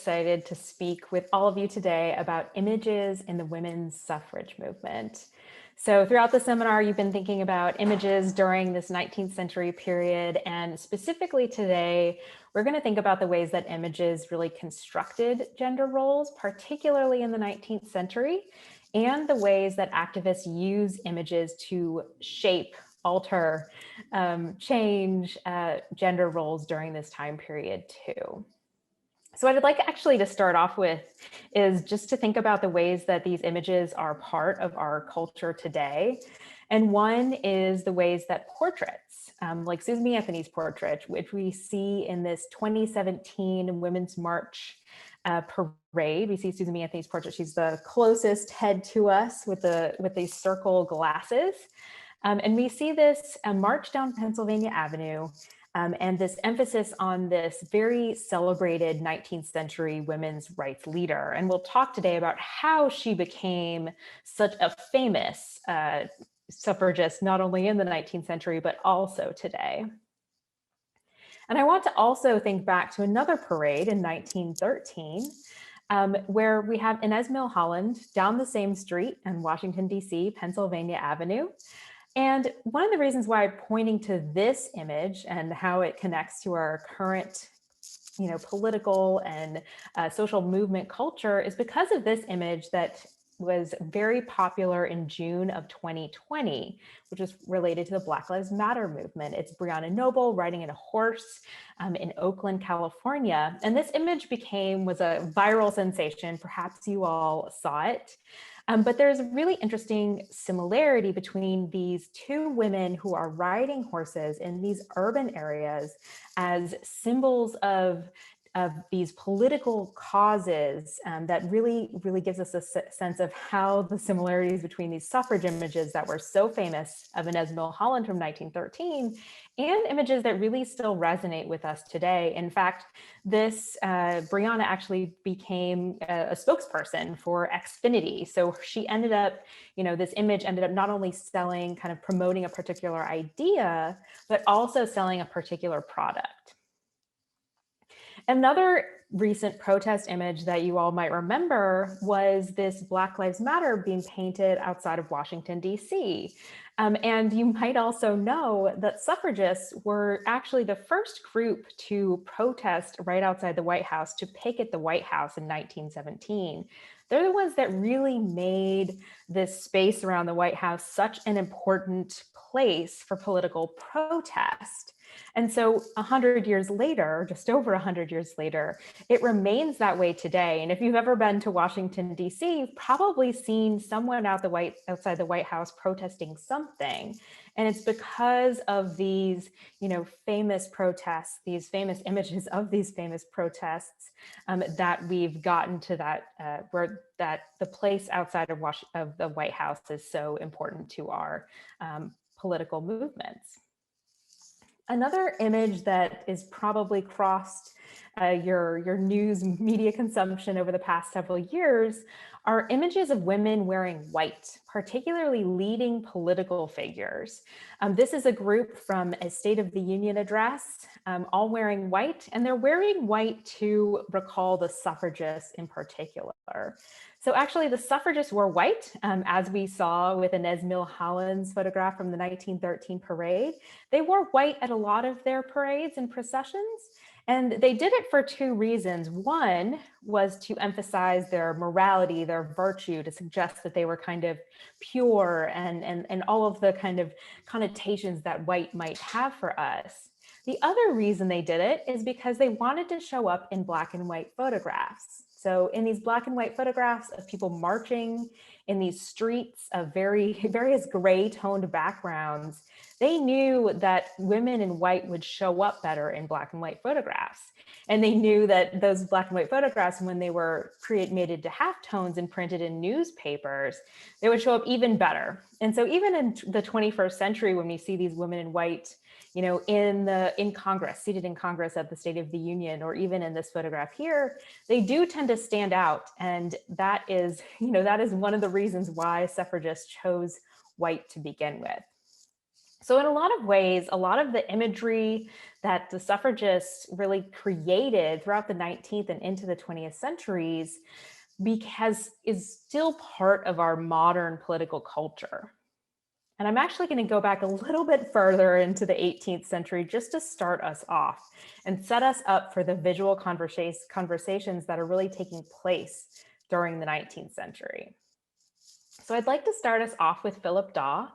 excited to speak with all of you today about images in the women's suffrage movement. So throughout the seminar, you've been thinking about images during this 19th century period, and specifically today, we're going to think about the ways that images really constructed gender roles, particularly in the 19th century, and the ways that activists use images to shape, alter, change gender roles during this time period too. So what I'd like actually to start off with is just to think about the ways that these images are part of our culture today. And one is the ways that portraits, like Susan B. Anthony's portrait, which we see in this 2017 Women's March parade. We see Susan B. Anthony's portrait. She's the closest head to us with these circle glasses. And we see this march down Pennsylvania Avenue, and this emphasis on this very celebrated 19th century women's rights leader. And we'll talk today about how she became such a famous suffragist, not only in the 19th century, but also today. And I want to also think back to another parade in 1913, where we have Inez Milholland down the same street in Washington, D.C., Pennsylvania Avenue. And one of the reasons why I'm pointing to this image and how it connects to our current, political and social movement culture is because of this image that was very popular in June of 2020, which is related to the Black Lives Matter movement. It's Breonna Noble riding in a horse in Oakland, California. And this image was a viral sensation. Perhaps you all saw it. But there's a really interesting similarity between these two women who are riding horses in these urban areas as symbols of these political causes that really gives us a sense of how the similarities between these suffrage images that were so famous of Inez Milholland from 1913 and images that really still resonate with us today. In fact, this Breonna actually became a spokesperson for Xfinity. So she ended up, this image ended up not only selling, kind of promoting a particular idea, but also selling a particular product. Another recent protest image that you all might remember was this Black Lives Matter being painted outside of Washington, D.C. And you might also know that suffragists were actually the first group to protest right outside the White House, to picket the White House in 1917. They're the ones that really made this space around the White House such an important place for political protest. And so 100 years later, just over 100 years later, it remains that way today. And if you've ever been to Washington, D.C., you've probably seen someone outside the White House protesting something. And it's because of these, famous protests, these famous images of these famous protests, that we've gotten to that, where the place outside of the White House is so important to our political movements. Another image that is probably crossed your news media consumption over the past several years are images of women wearing white, particularly leading political figures. This is a group from a State of the Union address, all wearing white, and they're wearing white to recall the suffragists in particular. So actually the suffragists wore white, as we saw with Inez Milholland's photograph from the 1913 parade. They wore white at a lot of their parades and processions, and they did it for two reasons. One was to emphasize their morality, their virtue, to suggest that they were kind of pure and all of the kind of connotations that white might have for us. The other reason they did it is because they wanted to show up in black and white photographs. So in these black and white photographs of people marching in these streets of various gray toned backgrounds, they knew that women in white would show up better in black and white photographs. And they knew that those black and white photographs, when they were made into halftones and printed in newspapers, they would show up even better. And so even in the 21st century, when we see these women in white, in Congress, seated in Congress at the State of the Union, or even in this photograph here, they do tend to stand out. And that is one of the reasons why suffragists chose white to begin with. So in a lot of ways, a lot of the imagery that the suffragists really created throughout the 19th and into the 20th centuries because is still part of our modern political culture. And I'm actually going to go back a little bit further into the 18th century just to start us off and set us up for the visual conversations that are really taking place during the 19th century. So I'd like to start us off with Phillip Dawe.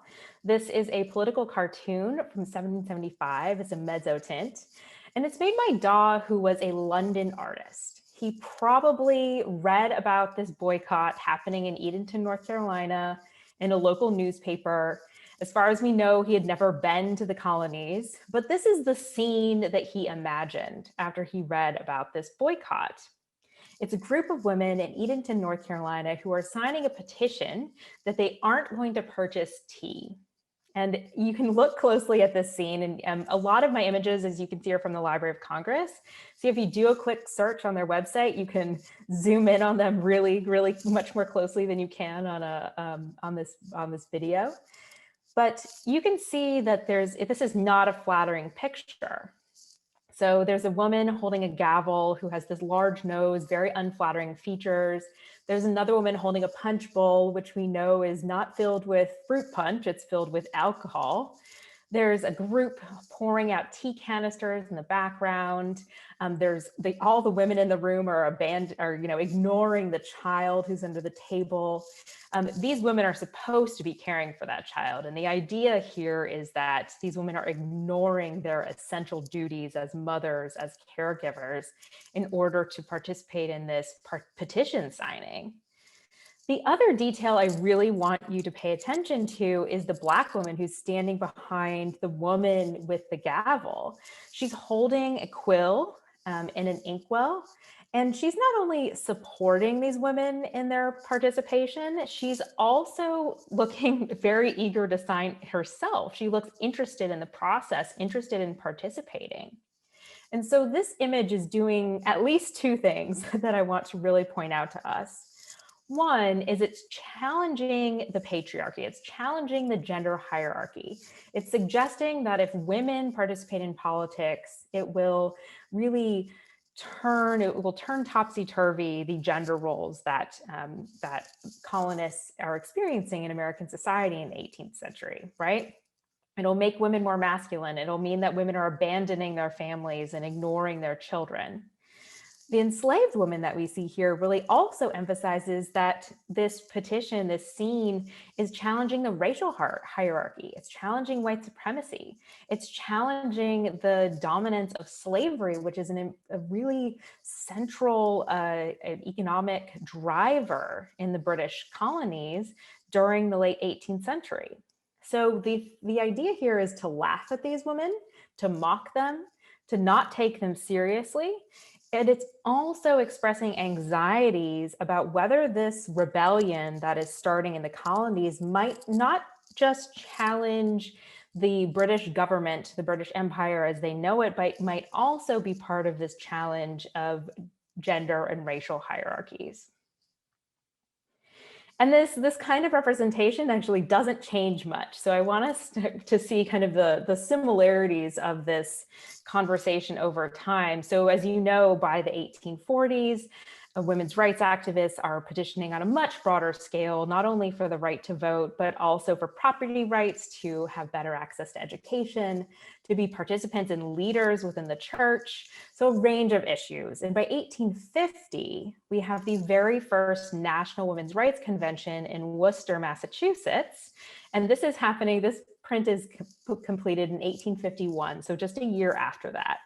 This is a political cartoon from 1775. It's a mezzotint, and it's made by Dawe, who was a London artist. He probably read about this boycott happening in Edenton, North Carolina, in a local newspaper. As far as we know, he had never been to the colonies, but this is the scene that he imagined after he read about this boycott. It's a group of women in Edenton, North Carolina, who are signing a petition that they aren't going to purchase tea. And you can look closely at this scene, and a lot of my images, as you can see, are from the Library of Congress. So if you do a quick search on their website, you can zoom in on them really, really much more closely than you can on this video. But you can see that this is not a flattering picture. So there's a woman holding a gavel who has this large nose, very unflattering features. There's another woman holding a punch bowl, which we know is not filled with fruit punch, it's filled with alcohol. There's a group pouring out tea canisters in the background. All the women in the room are ignoring the child who's under the table. These women are supposed to be caring for that child. And the idea here is that these women are ignoring their essential duties as mothers, as caregivers, in order to participate in this petition signing. The other detail I really want you to pay attention to is the Black woman who's standing behind the woman with the gavel. She's holding a quill and an inkwell, and she's not only supporting these women in their participation, she's also looking very eager to sign herself. She looks interested in the process, interested in participating. And so this image is doing at least two things that I want to really point out to us. One is it's challenging the patriarchy. It's challenging the gender hierarchy. It's suggesting that if women participate in politics, it will turn topsy-turvy the gender roles that colonists are experiencing in American society in the 18th century, right? It'll make women more masculine. It'll mean that women are abandoning their families and ignoring their children. The enslaved woman that we see here really also emphasizes that this petition, this scene, is challenging the racial hierarchy. It's challenging white supremacy. It's challenging the dominance of slavery, which is a really central economic driver in the British colonies during the late 18th century. So the idea here is to laugh at these women, to mock them, to not take them seriously. And it's also expressing anxieties about whether this rebellion that is starting in the colonies might not just challenge the British government, the British Empire as they know it, but might also be part of this challenge of gender and racial hierarchies. And this kind of representation actually doesn't change much. So I want us to see kind of the similarities of this conversation over time. So as you know, by the 1840s, women's rights activists are petitioning on a much broader scale, not only for the right to vote, but also for property rights, to have better access to education, to be participants and leaders within the church. So a range of issues. And by 1850, we have the very first National Women's Rights Convention in Worcester, Massachusetts. And this is happening, this print is completed in 1851, so just a year after that.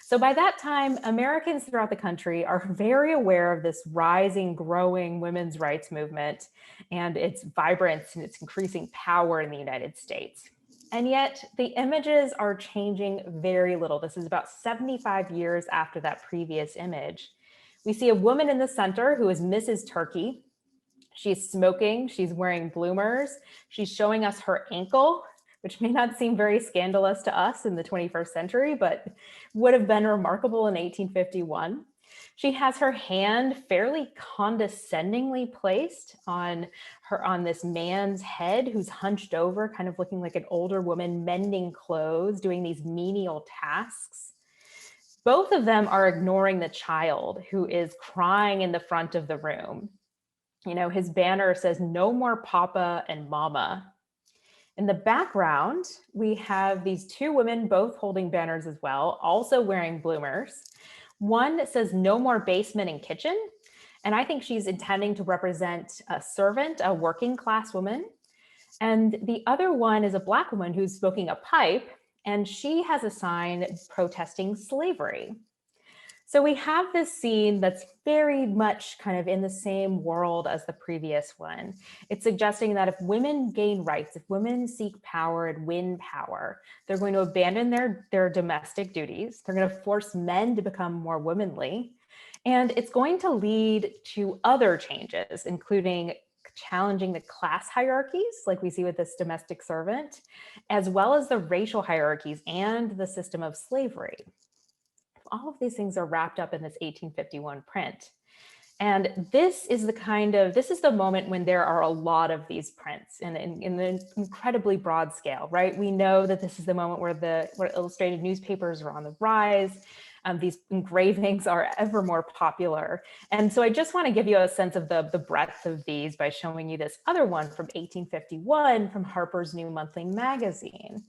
So by that time, Americans throughout the country are very aware of this rising, growing women's rights movement and its vibrance and its increasing power in the United States. And yet the images are changing very little. This is about 75 years after that previous image. We see a woman in the center who is Mrs. Turkey. She's smoking, she's wearing bloomers, she's showing us her ankle, which may not seem very scandalous to us in the 21st century, but would have been remarkable in 1851. She has her hand fairly condescendingly placed on this man's head who's hunched over, kind of looking like an older woman mending clothes, doing these menial tasks. Both of them are ignoring the child who is crying in the front of the room. You know, his banner says, "No more Papa and Mama." In the background, we have these two women, both holding banners as well, also wearing bloomers. One says, "No more basement and kitchen." And I think she's intending to represent a servant, a working class woman. And the other one is a Black woman who's smoking a pipe, and she has a sign protesting slavery. So we have this scene that's very much kind of in the same world as the previous one. It's suggesting that if women gain rights, if women seek power and win power, they're going to abandon their domestic duties. They're going to force men to become more womanly. And it's going to lead to other changes, including challenging the class hierarchies, like we see with this domestic servant, as well as the racial hierarchies and the system of slavery. All of these things are wrapped up in this 1851 print. And this is the moment when there are a lot of these prints in an incredibly broad scale, right? We know that this is the moment where illustrated newspapers are on the rise. These engravings are ever more popular. And so I just want to give you a sense of the breadth of these by showing you this other one from 1851 from Harper's New Monthly Magazine.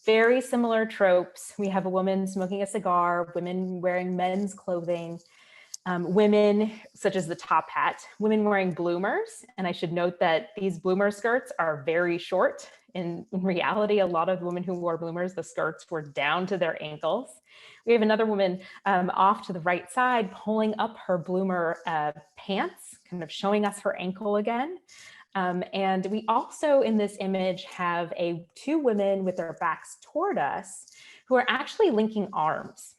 Very similar tropes. We have a woman smoking a cigar, women wearing men's clothing, women such as the top hat, women wearing bloomers. And I should note that these bloomer skirts are very short. In reality, a lot of women who wore bloomers, the skirts were down to their ankles. We have another woman off to the right side pulling up her bloomer pants, kind of showing us her ankle again. And we also in this image have two women with their backs toward us who are actually linking arms,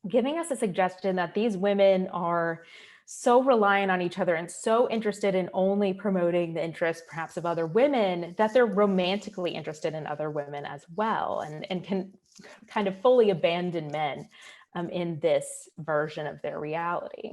giving us a suggestion that these women are so reliant on each other and so interested in only promoting the interests perhaps of other women that they're romantically interested in other women as well, and can kind of fully abandon men in this version of their reality.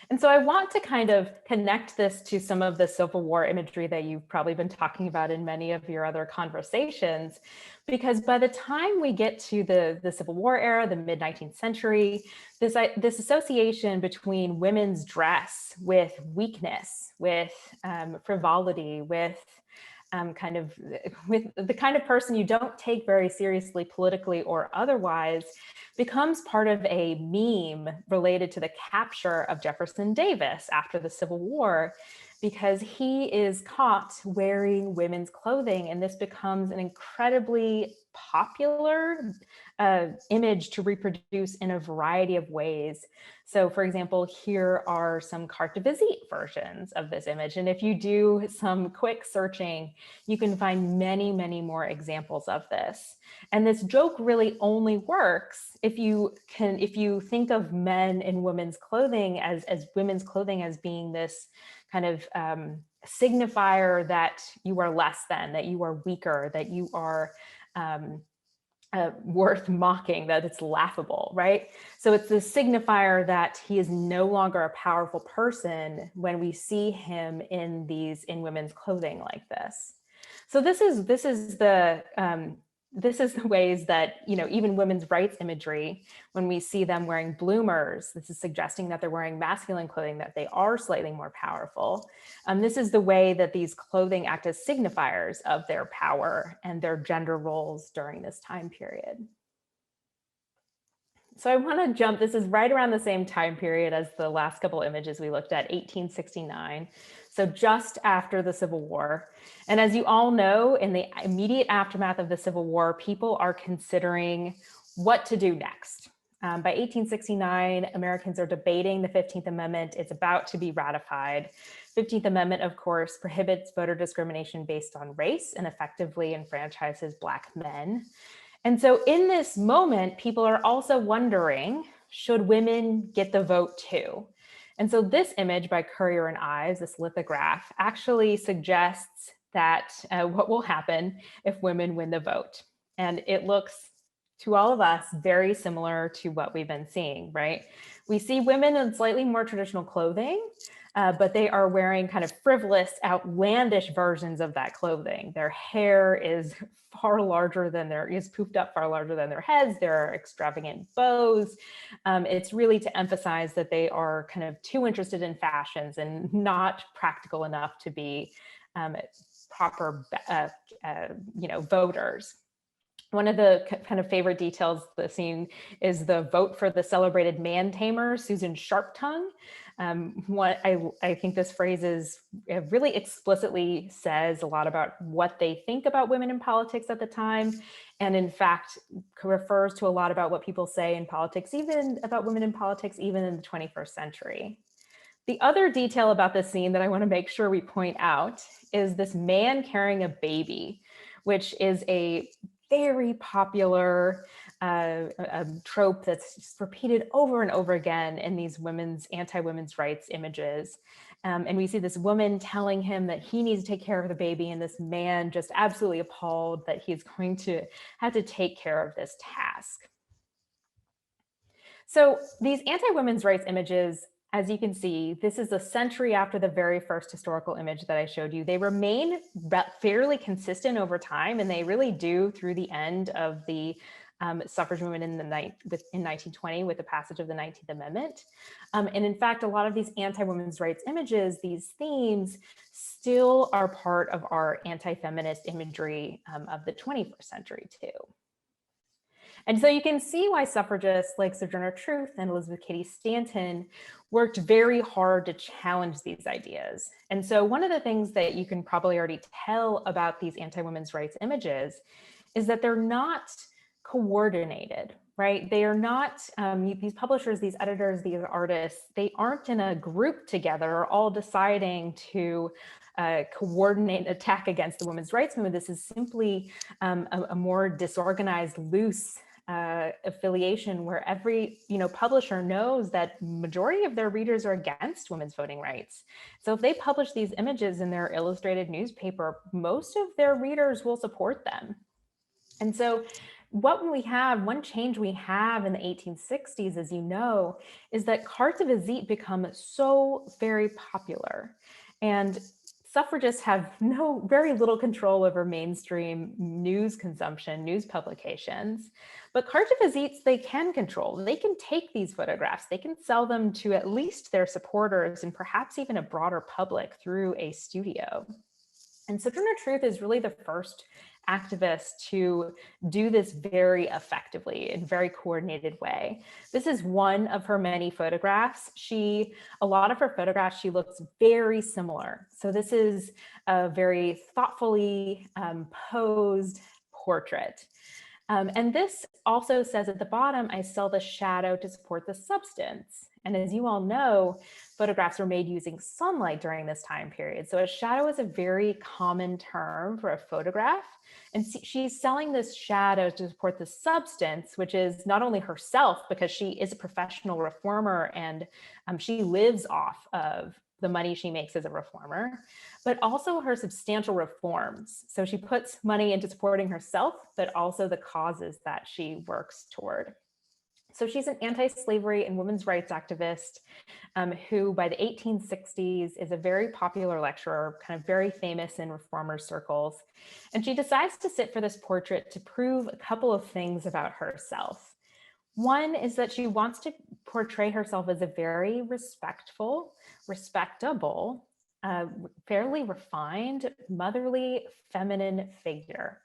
And so I want to kind of connect this to some of the Civil War imagery that you've probably been talking about in many of your other conversations, because by the time we get to the Civil War era, the mid-19th century, this association between women's dress with weakness, with frivolity, with the kind of person you don't take very seriously politically or otherwise, becomes part of a meme related to the capture of Jefferson Davis after the Civil War, because he is caught wearing women's clothing. And this becomes an incredibly popular image to reproduce in a variety of ways. So for example, here are some Carte De Visite versions of this image. And if you do some quick searching, you can find many, many more examples of this. And this joke really only works if you think of men in women's clothing as women's clothing as being this kind of signifier that you are less than, that you are weaker, that you are worth mocking, that it's laughable, right? So it's the signifier that he is no longer a powerful person when we see him in women's clothing like this. So this is the ways that, even women's rights imagery, when we see them wearing bloomers, this is suggesting that they're wearing masculine clothing, that they are slightly more powerful. This is the way that these clothing act as signifiers of their power and their gender roles during this time period. So I want to jump, this is right around the same time period as the last couple images we looked at, 1869. So just after the Civil War. And as you all know, in the immediate aftermath of the Civil War, people are considering what to do next. By 1869, Americans are debating the 15th Amendment. It's about to be ratified. 15th Amendment, of course, prohibits voter discrimination based on race and effectively enfranchises Black men. And so in this moment, people are also wondering, should women get the vote too? And so this image by Currier and Ives, this lithograph, actually suggests that what will happen if women win the vote. And it looks to all of us, very similar to what we've been seeing, right? We see women in slightly more traditional clothing, but they are wearing kind of frivolous, outlandish versions of that clothing. Their hair is is poofed up far larger than their heads. There are extravagant bows. It's really to emphasize that they are kind of too interested in fashions and not practical enough to be proper, voters. One of the kind of favorite details of the scene is the vote for the celebrated man tamer, Susan Sharptongue. What I think this phrase really explicitly says a lot about what they think about women in politics at the time, and in fact refers to a lot about what people say in politics, even about women in politics, even in the 21st century. The other detail about this scene that I want to make sure we point out is this man carrying a baby, which is a very popular trope that's repeated over and over again in these anti-women's rights images. And we see this woman telling him that he needs to take care of the baby, and this man just absolutely appalled that he's going to have to take care of this task. So these anti-women's rights images, as you can see, this is a century after the very first historical image that I showed you. They remain fairly consistent over time, and they really do through the end of the suffrage movement in 1920 with the passage of the 19th Amendment. And in fact, a lot of these anti-women's rights images, these themes, still are part of our anti-feminist imagery of the 21st century too. And so you can see why suffragists like Sojourner Truth and Elizabeth Cady Stanton worked very hard to challenge these ideas. And so one of the things that you can probably already tell about these anti-women's rights images is that they're not coordinated, right? They are not, these publishers, these editors, these artists, they aren't in a group together all deciding to coordinate attack against the women's rights movement. This is simply a more disorganized, loose affiliation where every publisher knows that majority of their readers are against women's voting rights. So if they publish these images in their illustrated newspaper, most of their readers will support them. And so one change we have in the 1860s, as you know, is that Carte De Visite become so very popular. And suffragists have very little control over mainstream news consumption, news publications, but Carte De Visites they can control. They can take these photographs, they can sell them to at least their supporters and perhaps even a broader public through a studio. And Sojourner Truth is really the first activist to do this very effectively in a very coordinated way. This is one of her many photographs. A lot of her photographs, she looks very similar. So this is a very thoughtfully posed portrait. And this also says at the bottom, I sell the shadow to support the substance. And as you all know, photographs were made using sunlight during this time period. So a shadow is a very common term for a photograph. And she's selling this shadow to support the substance, which is not only herself, because she is a professional reformer and she lives off of the money she makes as a reformer, but also her substantial reforms. So she puts money into supporting herself, but also the causes that she works toward. So she's an anti-slavery and women's rights activist who by the 1860s is a very popular lecturer, kind of very famous in reformer circles. And she decides to sit for this portrait to prove a couple of things about herself. One is that she wants to portray herself as a very respectable, fairly refined, motherly, feminine figure.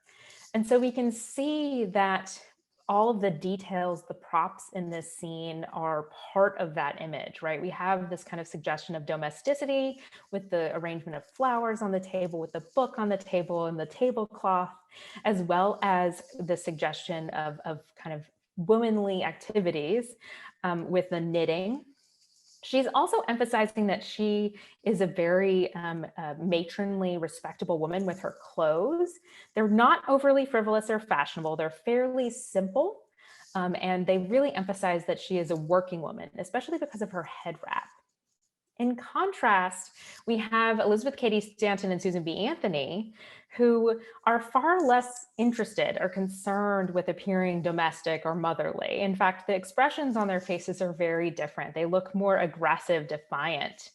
And so we can see that all of the details, the props in this scene are part of that image, right? We have this kind of suggestion of domesticity with the arrangement of flowers on the table, with the book on the table and the tablecloth, as well as the suggestion of kind of womanly activities with the knitting. She's also emphasizing that she is a very matronly, respectable woman with her clothes. They're not overly frivolous or fashionable. They're fairly simple. And they really emphasize that she is a working woman, especially because of her head wrap. In contrast, we have Elizabeth Cady Stanton and Susan B. Anthony, who are far less interested or concerned with appearing domestic or motherly. In fact, the expressions on their faces are very different. They look more aggressive, defiant.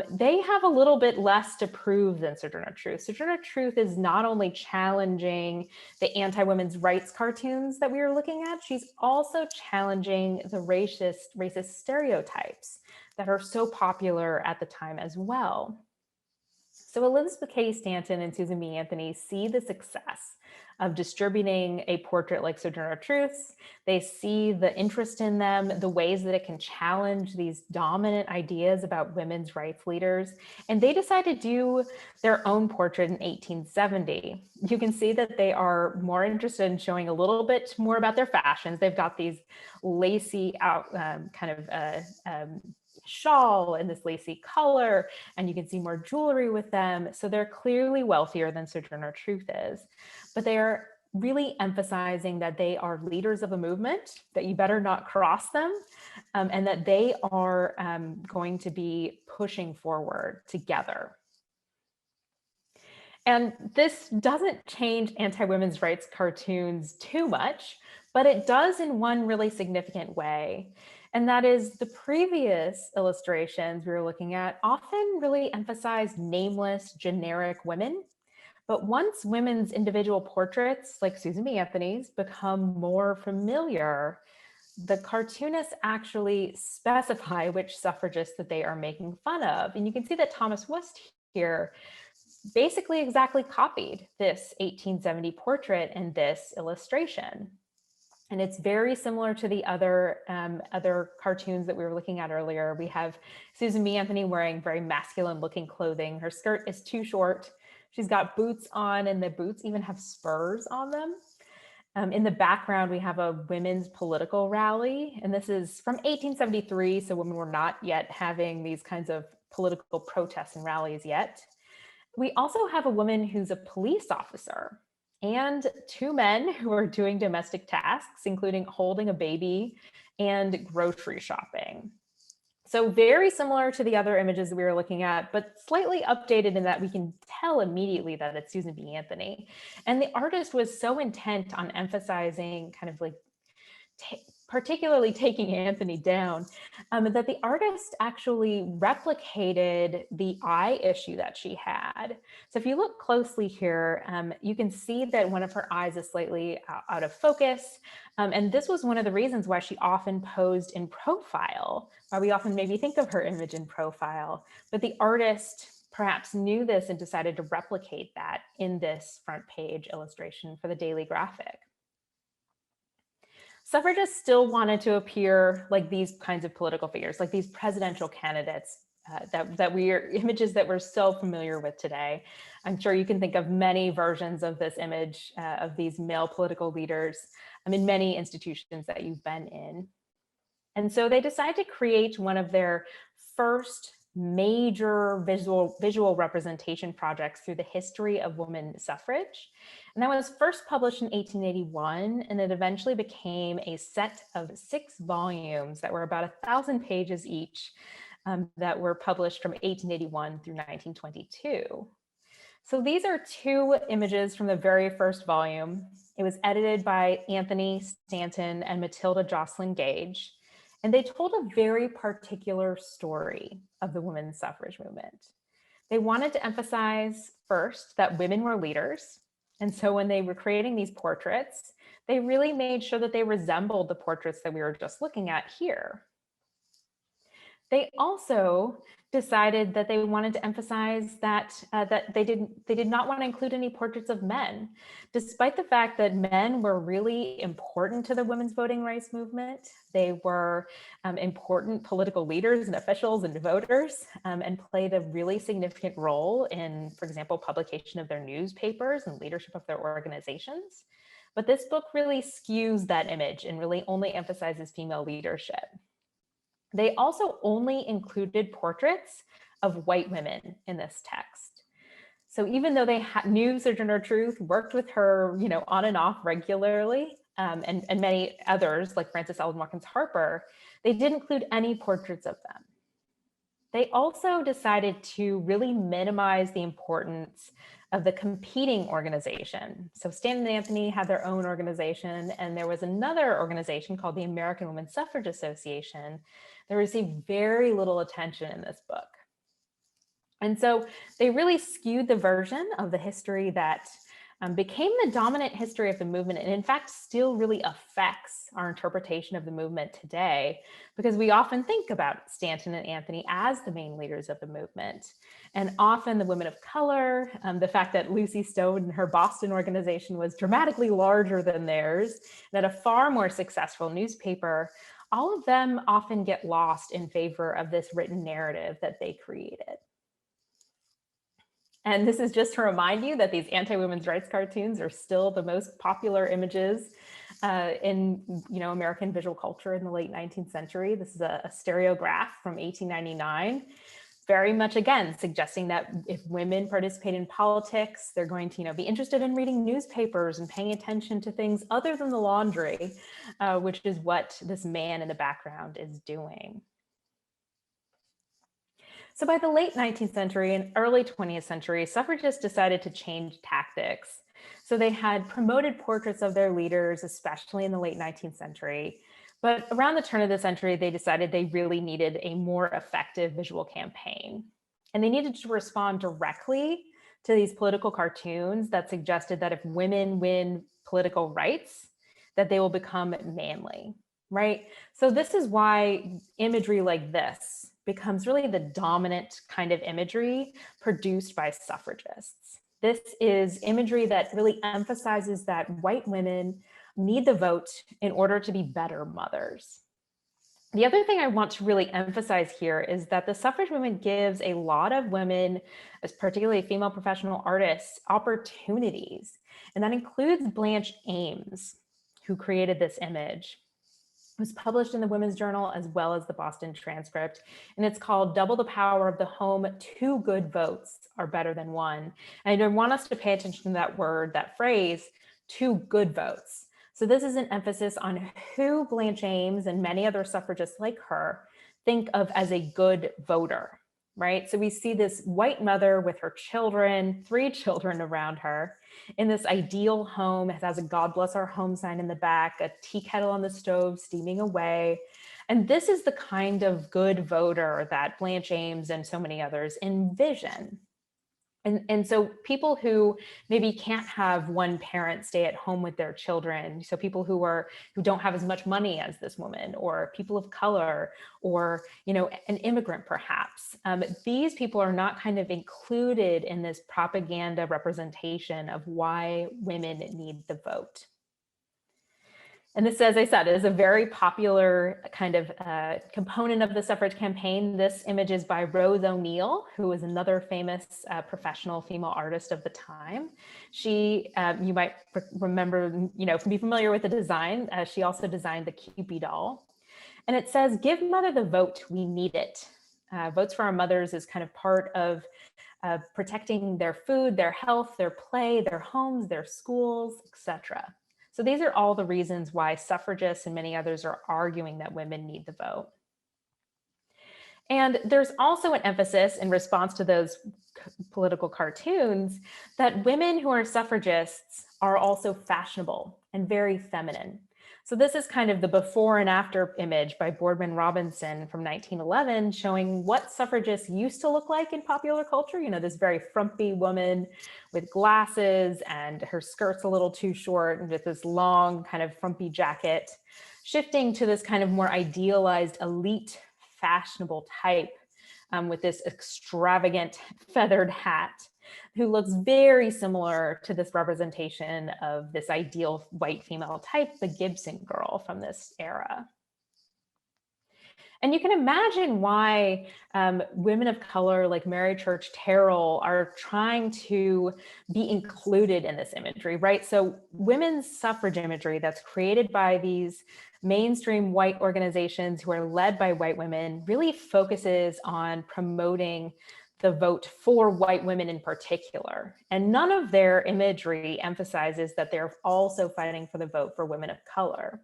They have a little bit less to prove than Sojourner Truth. Sojourner Truth is not only challenging the anti-women's rights cartoons that we were looking at, she's also challenging the racist stereotypes that are so popular at the time as well. So Elizabeth Cady Stanton and Susan B. Anthony see the success of distributing a portrait like Sojourner Truth's. They see the interest in them, the ways that it can challenge these dominant ideas about women's rights leaders, and they decide to do their own portrait in 1870. You can see that they are more interested in showing a little bit more about their fashions. They've got these lacy out shawl in this lacy color, and you can see more jewelry with them. So they're clearly wealthier than Sojourner Truth is, but they are really emphasizing that they are leaders of a movement, that you better not cross them, and that they are going to be pushing forward together. And this doesn't change anti-women's rights cartoons too much, but it does in one really significant way. And that is the previous illustrations we were looking at often really emphasize nameless, generic women. But once women's individual portraits, like Susan B. Anthony's, become more familiar, the cartoonists actually specify which suffragists that they are making fun of. And you can see that Thomas West here basically exactly copied this 1870 portrait in this illustration. And it's very similar to the other cartoons that we were looking at earlier. We have Susan B. Anthony wearing very masculine looking clothing. Her skirt is too short. She's got boots on, and the boots even have spurs on them. In the background, we have a women's political rally, and this is from 1873, so women were not yet having these kinds of political protests and rallies yet. We also have a woman who's a police officer, and two men who are doing domestic tasks, including holding a baby and grocery shopping. So very similar to the other images that we were looking at, but slightly updated in that we can tell immediately that it's Susan B. Anthony. And the artist was so intent on emphasizing kind of like particularly taking Anthony down, that the artist actually replicated the eye issue that she had. So if you look closely here, you can see that one of her eyes is slightly out of focus. And this was one of the reasons why she often posed in profile, why we often maybe think of her image in profile. But the artist perhaps knew this and decided to replicate that in this front page illustration for the Daily Graphic. Suffragists still wanted to appear like these kinds of political figures, like these presidential candidates images that we're so familiar with today. I'm sure you can think of many versions of this image of these male political leaders in many institutions that you've been in. And so they decided to create one of their first major visual representation projects through the History of Woman Suffrage. And that was first published in 1881, and it eventually became a set of 6 volumes that were about 1,000 pages each, that were published from 1881 through 1922. So these are 2 images from the very first volume. It was edited by Anthony Stanton and Matilda Jocelyn Gage. And they told a very particular story of the women's suffrage movement. They wanted to emphasize first that women were leaders. And so when they were creating these portraits, they really made sure that they resembled the portraits that we were just looking at here. They also decided that they wanted to emphasize that they did not want to include any portraits of men, despite the fact that men were really important to the women's voting rights movement. They were important political leaders and officials and voters, and played a really significant role in, for example, publication of their newspapers and leadership of their organizations. But this book really skews that image and really only emphasizes female leadership. They also only included portraits of white women in this text. So even though they knew Sojourner Truth, worked with her, on and off regularly, and many others like Frances Ellen Watkins Harper, they didn't include any portraits of them. they also decided to really minimize the importance of the competing organization. So Stanton and Anthony had their own organization, and there was another organization called the American Woman Suffrage Association that received very little attention in this book. And so they really skewed the version of the history that became the dominant history of the movement, and in fact still really affects our interpretation of the movement today, because we often think about Stanton and Anthony as the main leaders of the movement. And often the women of color, the fact that Lucy Stone and her Boston organization was dramatically larger than theirs, that a far more successful newspaper, all of them often get lost in favor of this written narrative that they created. And this is just to remind you that these anti-women's rights cartoons are still the most popular images in American visual culture in the late 19th century. This is a stereograph from 1899, very much, again, suggesting that if women participate in politics, they're going to be interested in reading newspapers and paying attention to things other than the laundry, which is what this man in the background is doing. So by the late 19th century and early 20th century, suffragists decided to change tactics. So they had promoted portraits of their leaders, especially in the late 19th century. But around the turn of the century, they decided they really needed a more effective visual campaign. And they needed to respond directly to these political cartoons that suggested that if women win political rights, that they will become manly, right? So this is why imagery like this becomes really the dominant kind of imagery produced by suffragists. This is imagery that really emphasizes that white women need the vote in order to be better mothers. The other thing I want to really emphasize here is that the suffrage movement gives a lot of women, as particularly female professional artists, opportunities. And that includes Blanche Ames, who created this image. It was published in the Women's Journal as well as the Boston Transcript, and it's called Double the Power of the Home, 2 Good Votes Are Better Than One. And I want us to pay attention to that word, that phrase, 2 good votes. So this is an emphasis on who Blanche Ames and many other suffragists like her think of as a good voter, right? So we see this white mother with her children, 3 children around her, in this ideal home. It has a God bless our home sign in the back, a tea kettle on the stove steaming away. And this is the kind of good voter that Blanche Ames and so many others envision. And so people who maybe can't have one parent stay at home with their children, so people who don't have as much money as this woman, or people of color, or an immigrant perhaps, these people are not kind of included in this propaganda representation of why women need the vote. And this, as I said, is a very popular kind of component of the suffrage campaign. This image is by Rose O'Neill, who was another famous professional female artist of the time. She, you might remember, be familiar with the design. She also designed the Cupid doll. And it says, "Give mother the vote, we need it." Votes for our mothers is kind of part of protecting their food, their health, their play, their homes, their schools, etc. So these are all the reasons why suffragists and many others are arguing that women need the vote. And there's also an emphasis in response to those political cartoons that women who are suffragists are also fashionable and very feminine. So this is kind of the before and after image by Boardman Robinson from 1911, showing what suffragists used to look like in popular culture. This very frumpy woman with glasses and her skirt's a little too short and with this long kind of frumpy jacket, shifting to this kind of more idealized elite fashionable type with this extravagant feathered hat, who looks very similar to this representation of this ideal white female type, the Gibson girl from this era. And you can imagine why women of color like Mary Church Terrell are trying to be included in this imagery, right? So women's suffrage imagery that's created by these mainstream white organizations who are led by white women really focuses on promoting the vote for white women in particular. And none of their imagery emphasizes that they're also fighting for the vote for women of color.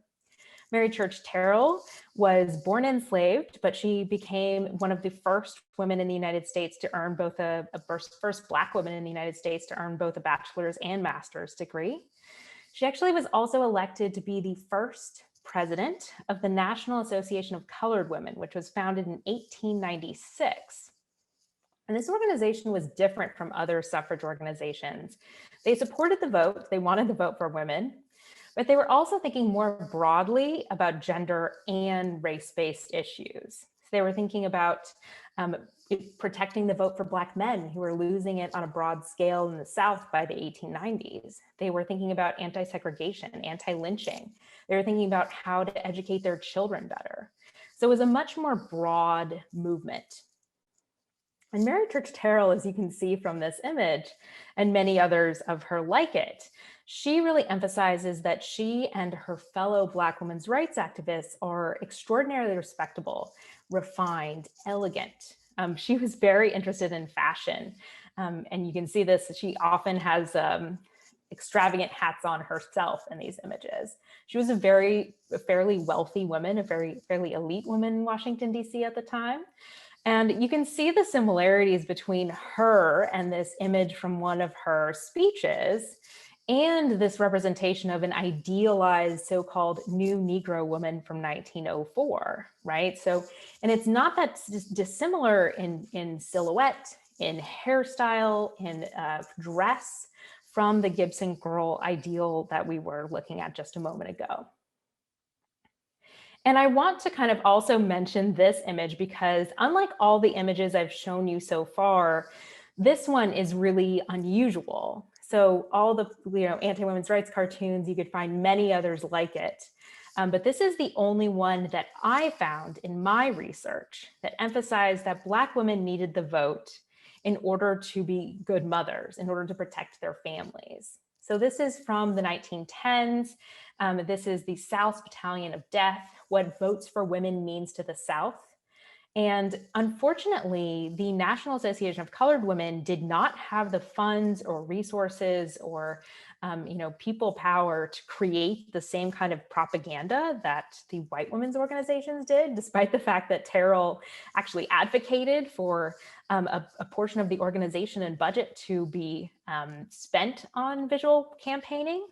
Mary Church Terrell was born enslaved, but she became one of the first women in the United States to earn both first Black woman in the United States to earn both a bachelor's and master's degree. She actually was also elected to be the first president of the National Association of Colored Women, which was founded in 1896. And this organization was different from other suffrage organizations. They supported the vote, they wanted the vote for women, but they were also thinking more broadly about gender and race-based issues. So they were thinking about protecting the vote for Black men who were losing it on a broad scale in the South by the 1890s. They were thinking about anti-segregation, anti-lynching. They were thinking about how to educate their children better. So it was a much more broad movement. And Mary Church Terrell, as you can see from this image, and many others of her like it, she really emphasizes that she and her fellow Black women's rights activists are extraordinarily respectable, refined, elegant. She was very interested in fashion. And you can see this, she often has extravagant hats on herself in these images. She was a fairly wealthy woman, a fairly elite woman in Washington, D.C. at the time. And you can see the similarities between her and this image from one of her speeches and this representation of an idealized so-called new Negro woman from 1904, right? So, and it's not that dissimilar in silhouette, in hairstyle, in dress from the Gibson girl ideal that we were looking at just a moment ago. And I want to kind of also mention this image because unlike all the images I've shown you so far, this one is really unusual. So all the anti-women's rights cartoons, you could find many others like it. But this is the only one that I found in my research that emphasized that Black women needed the vote in order to be good mothers, in order to protect their families. So this is from the 1910s. This is the South's Battalion of Death, What Votes for Women Means to the South. And unfortunately, the National Association of Colored Women did not have the funds or resources or people power to create the same kind of propaganda that the white women's organizations did, despite the fact that Terrell actually advocated for a portion of the organization and budget to be spent on visual campaigning.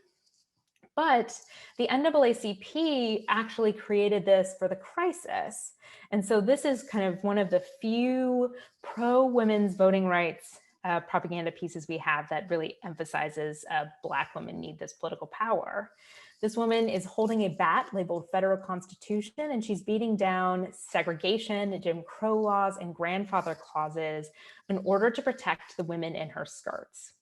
But the NAACP actually created this for the crisis. And so this is kind of one of the few pro-women's voting rights propaganda pieces we have that really emphasizes Black women need this political power. This woman is holding a bat labeled Federal Constitution, and she's beating down segregation, Jim Crow laws, and grandfather clauses in order to protect the women in her skirts.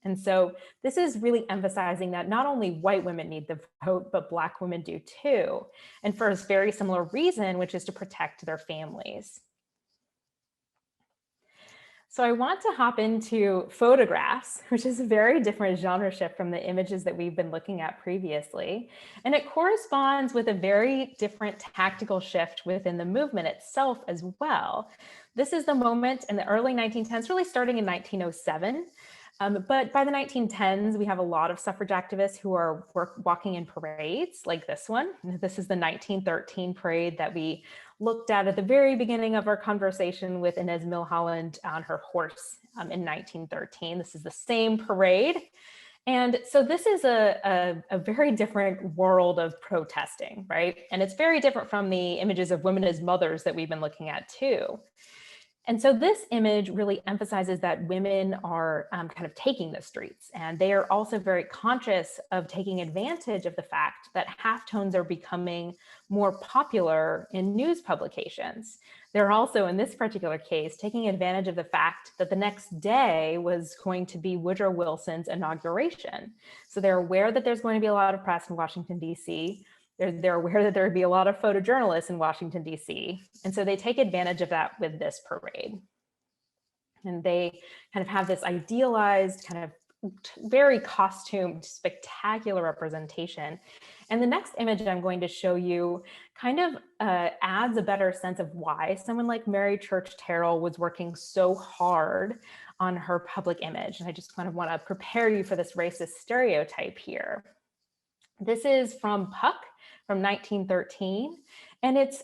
And so this is really emphasizing that not only white women need the vote, but Black women do too. And for a very similar reason, which is to protect their families. So I want to hop into photographs, which is a very different genre shift from the images that we've been looking at previously. And it corresponds with a very different tactical shift within the movement itself as well. This is the moment in the early 1910s, really starting in 1907. But by the 1910s, we have a lot of suffrage activists who are walking in parades like this one. This is the 1913 parade that we looked at the very beginning of our conversation with Inez Milholland on her horse in 1913. This is the same parade. And so this is a very different world of protesting, right? And it's very different from the images of women as mothers that we've been looking at too. And so this image really emphasizes that women are kind of taking the streets, and they are also very conscious of taking advantage of the fact that halftones are becoming more popular in news publications. They're also, in this particular case, taking advantage of the fact that the next day was going to be Woodrow Wilson's inauguration. So they're aware that there's going to be a lot of press in Washington, D.C., they're aware that there would be a lot of photojournalists in Washington, D.C. And so they take advantage of that with this parade. And they kind of have this idealized, kind of very costumed, spectacular representation. And the next image I'm going to show you kind of adds a better sense of why someone like Mary Church Terrell was working so hard on her public image. And I just kind of want to prepare you for this racist stereotype here. This is from Puck, from 1913, and it's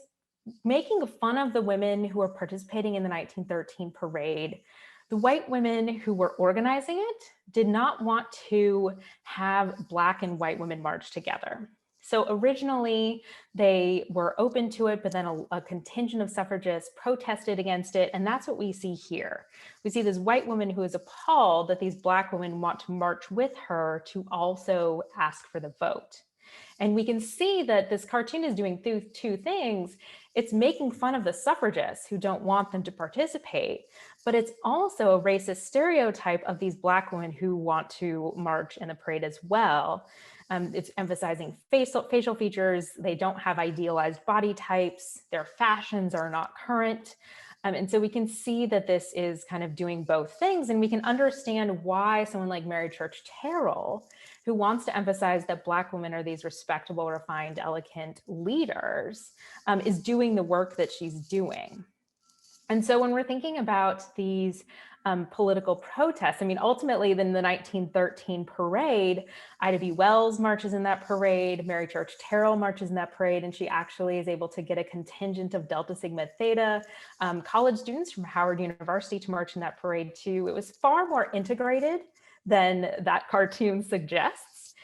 making fun of the women who were participating in the 1913 parade. The white women who were organizing it did not want to have Black and white women march together. So originally they were open to it, but then a contingent of suffragists protested against it. And that's what we see here. We see this white woman who is appalled that these Black women want to march with her to also ask for the vote. And we can see that this cartoon is doing two things. It's making fun of the suffragists who don't want them to participate, but it's also a racist stereotype of these Black women who want to march in the parade as well. It's emphasizing facial features. They don't have idealized body types. Their fashions are not current. And so we can see that this is kind of doing both things, and we can understand why someone like Mary Church Terrell, who wants to emphasize that Black women are these respectable, refined, elegant leaders, is doing the work that she's doing. And so when we're thinking about these political protests, I mean, ultimately, in the 1913 parade, Ida B. Wells marches in that parade, Mary Church Terrell marches in that parade, and she actually is able to get a contingent of Delta Sigma Theta college students from Howard University to march in that parade too. It was far more integrated than that cartoon suggests.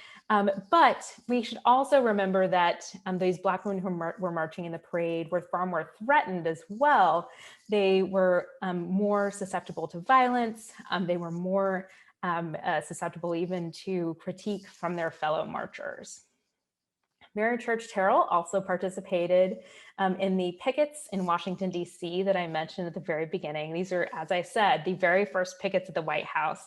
But we should also remember that these Black women who were marching in the parade were far more threatened as well. They were more susceptible to violence. They were more susceptible even to critique from their fellow marchers. Mary Church Terrell also participated in the pickets in Washington, D.C. that I mentioned at the very beginning. These are, as I said, the very first pickets at the White House.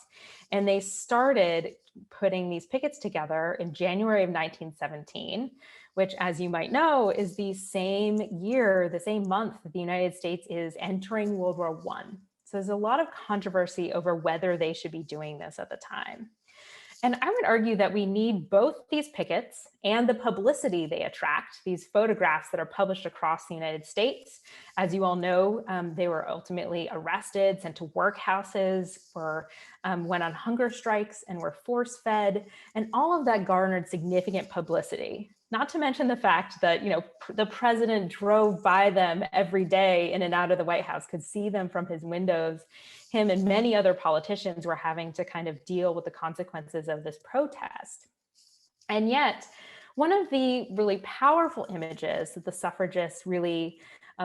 And they started putting these pickets together in January of 1917, which, as you might know, is the same year, the same month that the United States is entering World War I. So there's a lot of controversy over whether they should be doing this at the time. And I would argue that we need both these pickets and the publicity they attract, these photographs that are published across the United States. As you all know, they were ultimately arrested, sent to workhouses, went on hunger strikes, and were force-fed. And all of that garnered significant publicity. Not to mention the fact that, the president drove by them every day in and out of the White House, could see them from his windows. Him and many other politicians were having to kind of deal with the consequences of this protest. And yet, one of the really powerful images that the suffragists really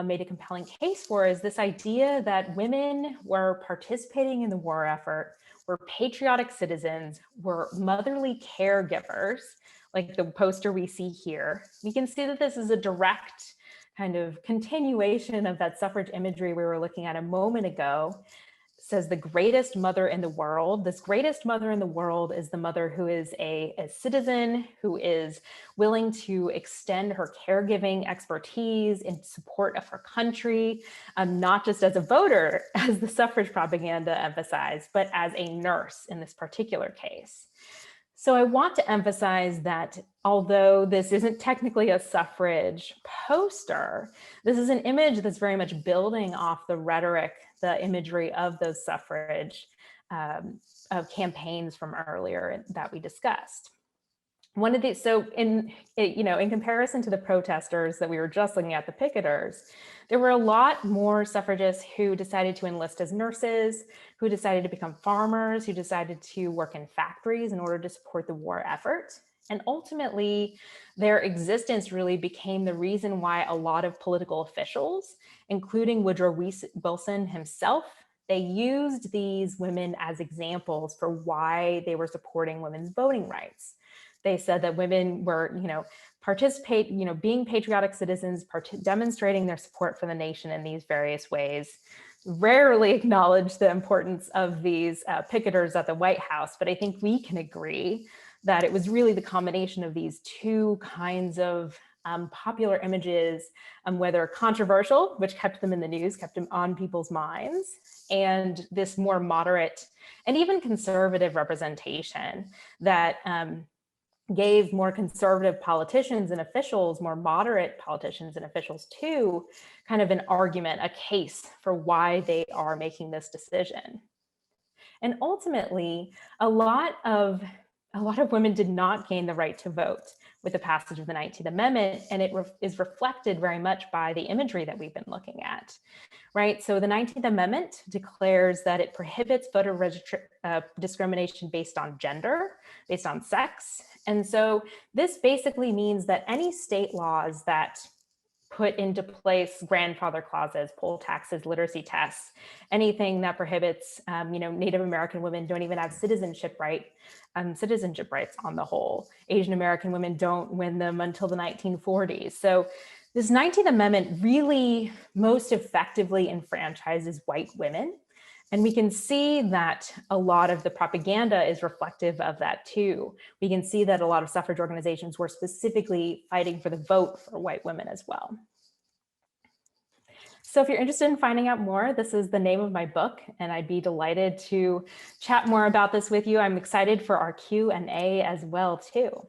made a compelling case for is this idea that women were participating in the war effort, were patriotic citizens, were motherly caregivers, like the poster we see here. We can see that this is a direct kind of continuation of that suffrage imagery we were looking at a moment ago. It says the greatest mother in the world. This greatest mother in the world is the mother who is a citizen, who is willing to extend her caregiving expertise in support of her country, not just as a voter, as the suffrage propaganda emphasized, but as a nurse in this particular case. So I want to emphasize that although this isn't technically a suffrage poster, this is an image that's very much building off the rhetoric, the imagery of those suffrage campaigns from earlier that we discussed. One of these, so in comparison to the protesters that we were just looking at, the picketers, there were a lot more suffragists who decided to enlist as nurses, who decided to become farmers, who decided to work in factories in order to support the war effort. And ultimately, their existence really became the reason why a lot of political officials, including Woodrow Wilson himself, they used these women as examples for why they were supporting women's voting rights. They said that women were, being patriotic citizens, demonstrating their support for the nation in these various ways. Rarely acknowledged the importance of these picketers at the White House, but I think we can agree that it was really the combination of these two kinds of popular images, whether controversial, which kept them in the news, kept them on people's minds, and this more moderate and even conservative representation that gave more conservative politicians and officials, more moderate politicians and officials too, kind of an argument, a case for why they are making this decision. And ultimately, a lot of a lot of women did not gain the right to vote with the passage of the 19th Amendment, and it is reflected very much by the imagery that we've been looking at, right? So the 19th Amendment declares that it prohibits voter discrimination based on gender, based on sex. And so this basically means that any state laws that put into place grandfather clauses, poll taxes, literacy tests, anything that prohibits, Native American women don't even have citizenship rights on the whole. Asian American women don't win them until the 1940s. So this 19th Amendment really most effectively enfranchises white women. And we can see that a lot of the propaganda is reflective of that too. We can see that a lot of suffrage organizations were specifically fighting for the vote for white women as well. So if you're interested in finding out more, this is the name of my book, and I'd be delighted to chat more about this with you. I'm excited for our Q&A as well too.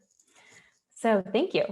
So thank you.